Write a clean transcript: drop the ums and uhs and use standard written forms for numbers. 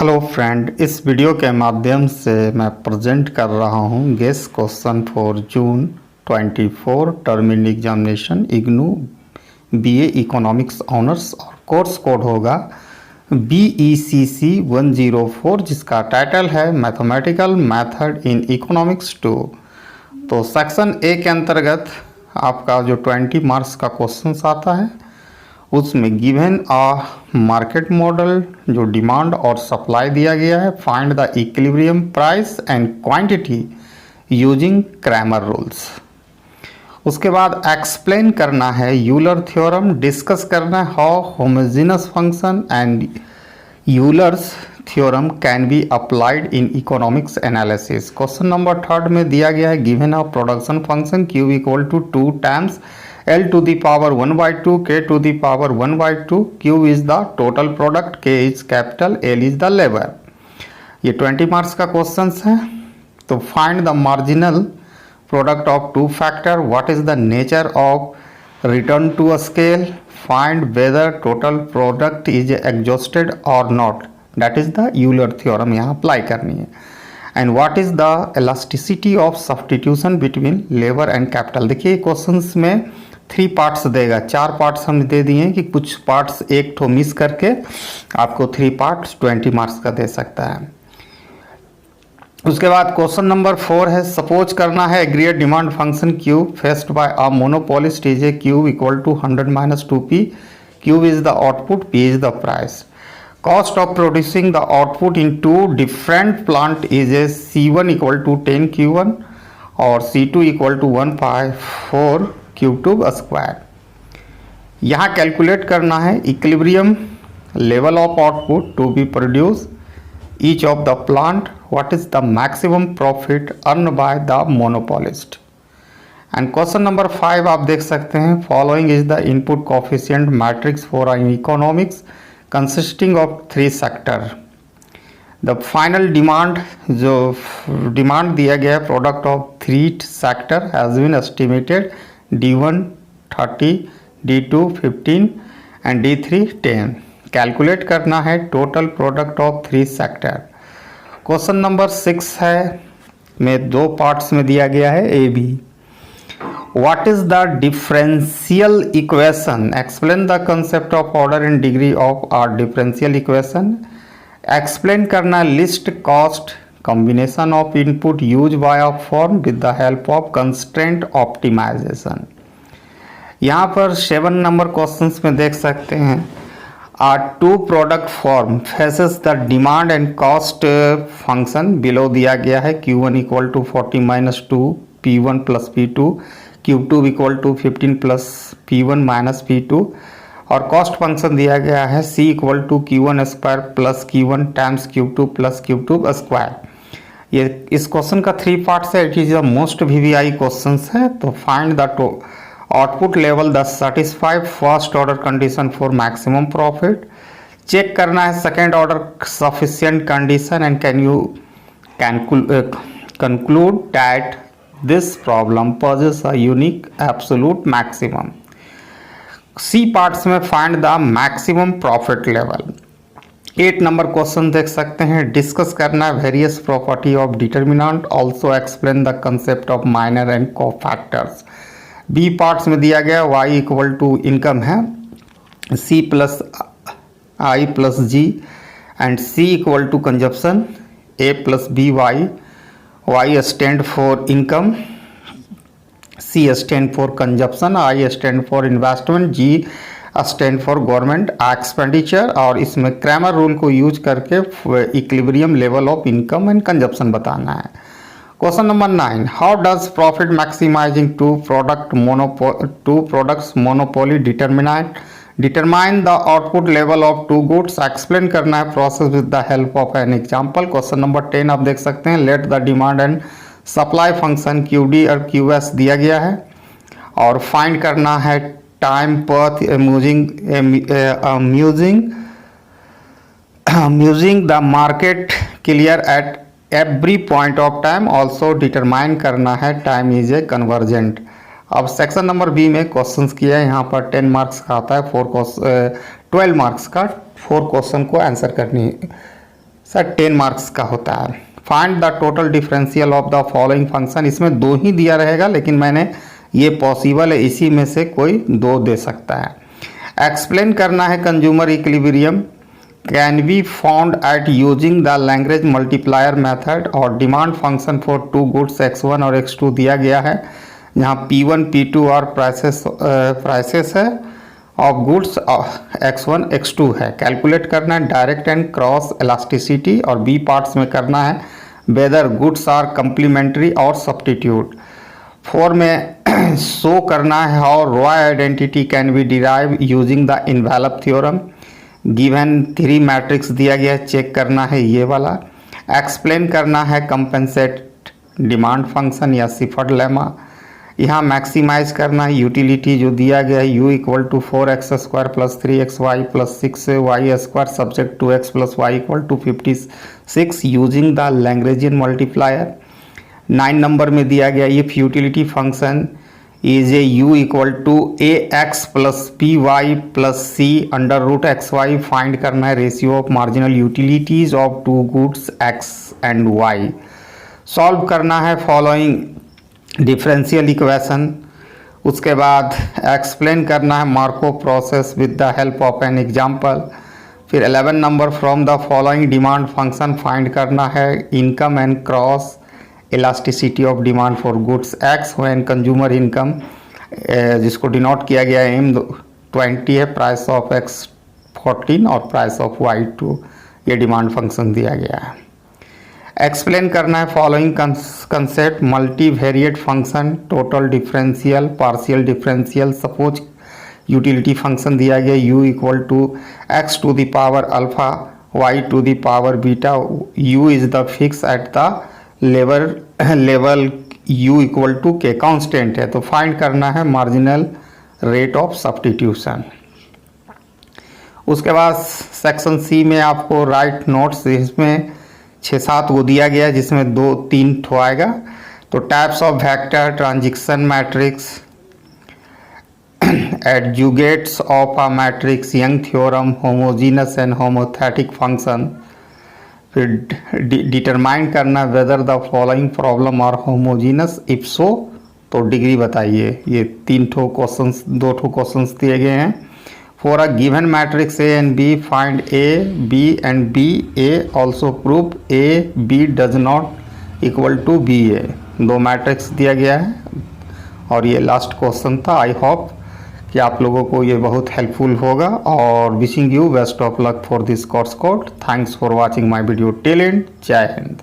Hello friend, इस video के माध्यम से मैं प्रेजेंट कर रहा हूं guess question for June 24 terminal examination IGNOU BA economics honours और कोर्स कोड होगा BECC 104 जिसका टाइटल है मैथमेटिकल मेथड इन इकोनॉमिक्स 2। तो सेक्शन ए के अंतर्गत आपका जो 20 मार्क्स का क्वेश्चन आता है उसमें गिवन मार्केट मॉडल जो डिमांड और सप्लाई दिया गया है, find the equilibrium price and quantity using Cramer rules. उसके बाद एक्सप्लेन करना है यूलर थ्योरम, डिस्कस करना है how homogeneous function and Euler's theorem can be applied in economics analysis. Question number 3 में दिया गया है given a production function Q equal to 2 times L to the power 1/2 K to the power 1/2। Q is the total product, K is capital, L is the labor। ये 20 marks का question है। तो find the marginal product of two factor, what is the nature of return to a scale, find whether total product is exhausted or not, that is the Euler theorem यहाँ apply करनी है। And what is the elasticity of substitution between labour and capital. देखिए questions में 3 parts देगा, 4 parts हमने दे दिए हैं कि कुछ पार्ट्स एक ठो मिस करके आपको 3 पार्ट्स 20 मार्क्स का दे सकता है। उसके बाद क्वेश्चन नंबर 4 है सपोज करना है aggregate demand function Q faced by a monopolist is a Q equal to 100 - 2P। Q is the output, P is the price. Cost of producing the output in 2 different plant is a C1 equal to 10 Q1 और C2 equal to 1/4 Q2 square. यहाँ calculate करना है equilibrium level of output to be produce each of the plant, what is the maximum profit earn by the monopolist. And question number 5 आप देख सकते हैं following is the input coefficient matrix for an economics consisting of 3 sector. The final demand जो demand दिया गया है product of 3 sector has been estimated D1 30, D2 15 and D3 10। Calculate करना है total product of 3 sector. Question number 6 है में 2 parts में दिया गया है A B। What is the differential equation? Explain the concept of order and degree of a differential equation. Explain करना list cost combination of input used by a firm with the help of constraint optimization। यहाँ पर 7 number questions में देख सकते हैं a two product firm faces the demand and cost function below दिया गया है Q1 equal to 40 - 2 P1 plus P2, Q2 equal to 15 plus P1 minus P2 और कॉस्ट फंक्शन दिया गया है C equal to Q1 square plus Q1 times Q2 plus Q2 square. ये इस question का 3 पार्ट्स है, it is the most VVI question है। तो find the output level the satisfy first order condition for maximum profit. Check करना है second order sufficient condition and can you conclude that this problem possesses a unique absolute maximum। C parts में find the maximum profit level. 8 number question देख सकते हैं discuss करना है various property of determinant, also explain the concept of minor and cofactors. B parts में दिया गया y equal to income है C plus I plus G and C equal to consumption A plus BY। Y stand for income, C stand for consumption, I stand for investment, G stand for government expenditure। और इसमें Cramer rule को use करके equilibrium level of income and consumption बताना है। Question number 9 how does profit maximising two products monopoly determine the output level of 2 goods. Explain करना है process with the help of an example. Question number 10 आप देख सकते हैं let the demand and supply function QD और QS दिया गया है और फाइंड करना है टाइम पथ musing the market clear at every point of time, also determine करना है टाइम इज ए कन्वर्जेंट। अब सेक्शन नंबर बी में क्वेश्चंस किया है, यहाँ पर 10 मार्क्स का आता है, 12 मार्क्स का 4 क्वेश्चन को आंसर करनी है। सर 10 मार्क्स का होता है। Find the total differential of the following function, इसमें 2 ही दिया रहेगा लेकिन मैंने ये पॉसिबल है इसी में से कोई 2 दे सकता है। एक्सप्लेन करना है consumer equilibrium can be found at using the Lagrange multiplier method, और demand function for 2 goods x1 और x2 दिया गया है, जहाँ P1 P2 और प्राइसेस है ऑफ गुड्स x1 x2 है। कैलकुलेट करना है डायरेक्ट एंड क्रॉस इलास्टिसिटी, और बी पार्ट्स में करना है वेदर गुड्स आर कंप्लीमेंट्री और सब्स्टिट्यूट। 4 में शो करना है how Roy identity can be derive using the envelope theorem. Given 3 matrix दिया गया है, चेक करना है ये वाला। एक्सप्लेन करना है कंपेंसेट डिमांड फंक्शन या सिफर्ड लेमा। यहाँ मैक्सिमाइज करना है यूटिलिटी जो दिया गया है u equal to 4x² plus 3xy plus 6y² subject to x plus y equal to 56 using the Lagrangian multiplier. 9 number में दिया गया if utility function is a u equal to ax plus py plus c under root xy, find करना है ratio of marginal utilities of 2 goods x and y। Solve करना है following differential equation. उसके बाद explain करना है Marco process with the help of an example. फिर 11 number from the following demand function find करना है income and cross elasticity of demand for goods x when consumer income, जिसको denote किया गया है M20 है, प्राइस ऑफ एक्स 14 और price of Y 2, ये डिमांड फंक्शन दिया गया है। एक्सप्लेन करना है following concept multivariate function, total differential, partial differential. Suppose utility function दिया गया u equal to x to the power alpha y to the power beta, u is the fix at the level u equal to k constant है, तो find करना है marginal rate of substitution. उसके बाद section C में आपको right notes, इसमें 6-7 को दिया गया है जिसमें 2-3 ठो आएगा। तो types of vector, transition matrix, adjugates of a matrix, Young theorem, homogeneous and homothetic function. फिर डिटरमाइन करना whether the following problem are homogeneous, if so तो डिग्री बताइए। ये 3 ठो क्वेश्चंस, 2 ठो क्वेश्चंस दिए गए हैं। For a given matrix A and B, find A, B and B. A also prove A, B does not equal to B A. 2 matrix दिया गया है और ये लास्ट क्वेश्चन था। आई होप कि आप लोगों को ये बहुत हेल्पफुल होगा, और wishing you best of luck for this course code. Thanks for watching my video till and. जय हिंद।